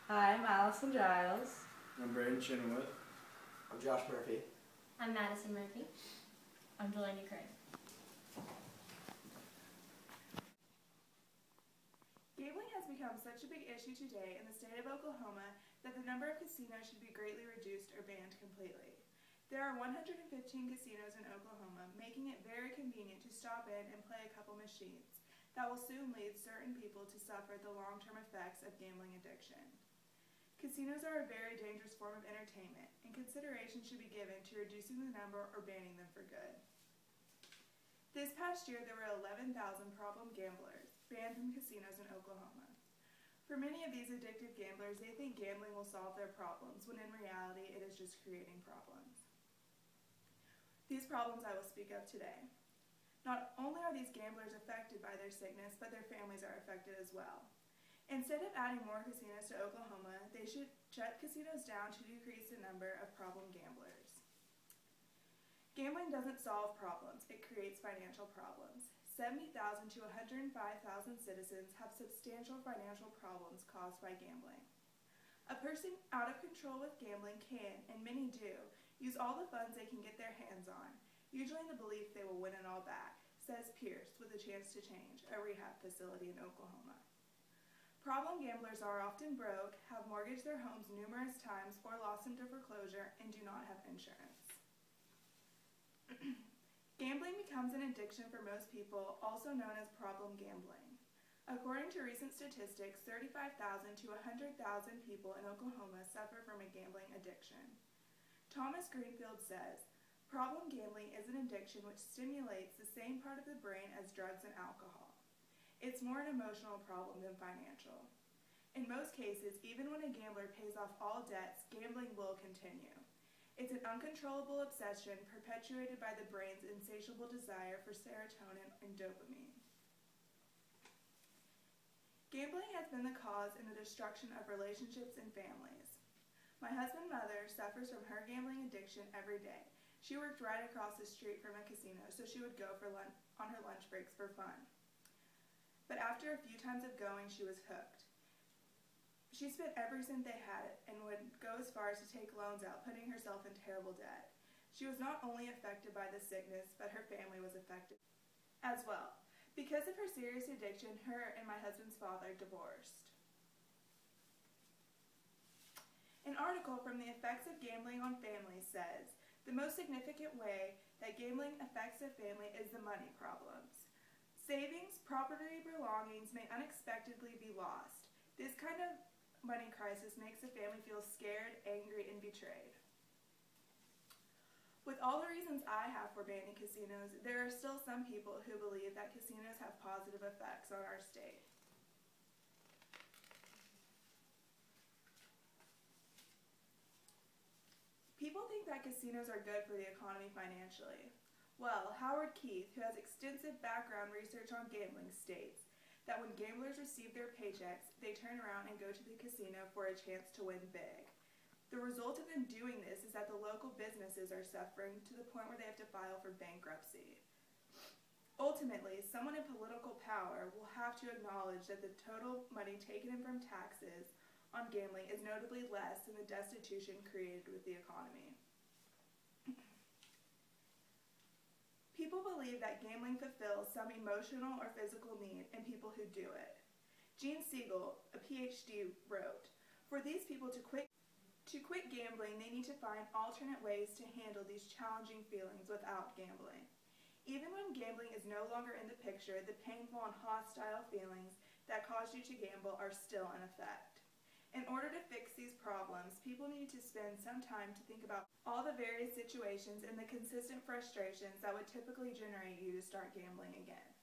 Hi, I'm Allison Giles. I'm Braden Chenoweth. I'm Josh Murphy. I'm Madison Murphy. I'm Delaney Craig. Gambling has become such a big issue today in the state of Oklahoma that the number of casinos should be greatly reduced or banned completely. There are 115 casinos in Oklahoma, making it very convenient to stop in and play a couple machines that will soon lead certain people to suffer the long-term effects of gambling addiction. Casinos are a very dangerous form of entertainment, and consideration should be given to reducing the number or banning them for good. This past year, there were 11,000 problem gamblers banned from casinos in Oklahoma. For many of these addictive gamblers, they think gambling will solve their problems, when in reality, it is just creating problems. These problems I will speak of today. Not only are these gamblers affected by their sickness, but their families are affected as well. Instead of adding more casinos to Oklahoma, they should shut casinos down to decrease the number of problem gamblers. Gambling doesn't solve problems, it creates financial problems. 70,000 to 105,000 citizens have substantial financial problems caused by gambling. A person out of control with gambling can, and many do, use all the funds they can get their hands on, usually in the belief they will win it all back, says Pierce with a Chance to Change, a rehab facility in Oklahoma. Problem gamblers are often broke, have mortgaged their homes numerous times or lost them to foreclosure, and do not have insurance. Gambling becomes an addiction for most people, also known as problem gambling. According to recent statistics, 35,000 to 100,000 people in Oklahoma suffer from a gambling addiction. Thomas Greenfield says, "Problem gambling is an addiction which stimulates the same part of the brain as drugs and alcohol. It's more an emotional problem than financial. In most cases, even when a gambler pays off all debts, gambling will continue. It's an uncontrollable obsession perpetuated by the brain's insatiable desire for serotonin and dopamine." Gambling has been the cause in the destruction of relationships and families. My husband's mother suffers from her gambling addiction every day. She worked right across the street from a casino, so she would go on her lunch breaks for fun. But after a few times of going, she was hooked. She spent every cent they had and would go as far as to take loans out, putting herself in terrible debt. She was not only affected by the sickness, but her family was affected as well. Because of her serious addiction, her and my husband's father divorced. An article from the Effects of Gambling on Families says, "The most significant way that gambling affects a family is the money problems. Savings, property, belongings may unexpectedly be lost. This kind of money crisis makes the family feel scared, angry, and betrayed." With all the reasons I have for banning casinos, there are still some people who believe that casinos have positive effects on our state. People think that casinos are good for the economy financially. Well, Howard Keith, who has extensive background research on gambling, states that when gamblers receive their paychecks, they turn around and go to the casino for a chance to win big. The result of them doing this is that the local businesses are suffering to the point where they have to file for bankruptcy. Ultimately, someone in political power will have to acknowledge that the total money taken in from taxes on gambling is notably less than the destitution created with the economy. People believe that gambling fulfills some emotional or physical need in people who do it. Gene Siegel, a PhD, wrote, "For these people to quit gambling, they need to find alternate ways to handle these challenging feelings without gambling. Even when gambling is no longer in the picture, the painful and hostile feelings that caused you to gamble are still in effect. In order to fix these problems, people need to spend some time to think about all the various situations and the consistent frustrations that would typically generate you to start gambling again."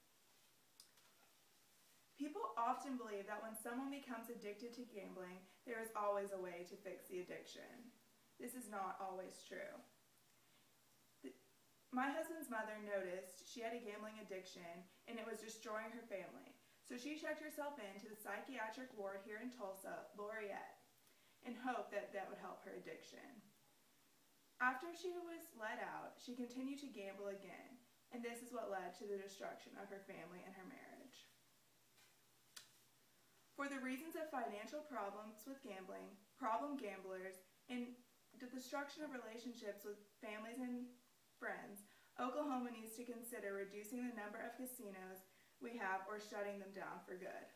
People often believe that when someone becomes addicted to gambling, there is always a way to fix the addiction. This is not always true. My husband's mother noticed she had a gambling addiction and it was destroying her family, so she checked herself into the psychiatric ward here in Tulsa, Laureate, in hope that that would help her addiction. After she was let out, she continued to gamble again, and this is what led to the destruction of her family and her marriage. For the reasons of financial problems with gambling, problem gamblers, and the destruction of relationships with families and friends, Oklahoma needs to consider reducing the number of casinos we have or shutting them down for good.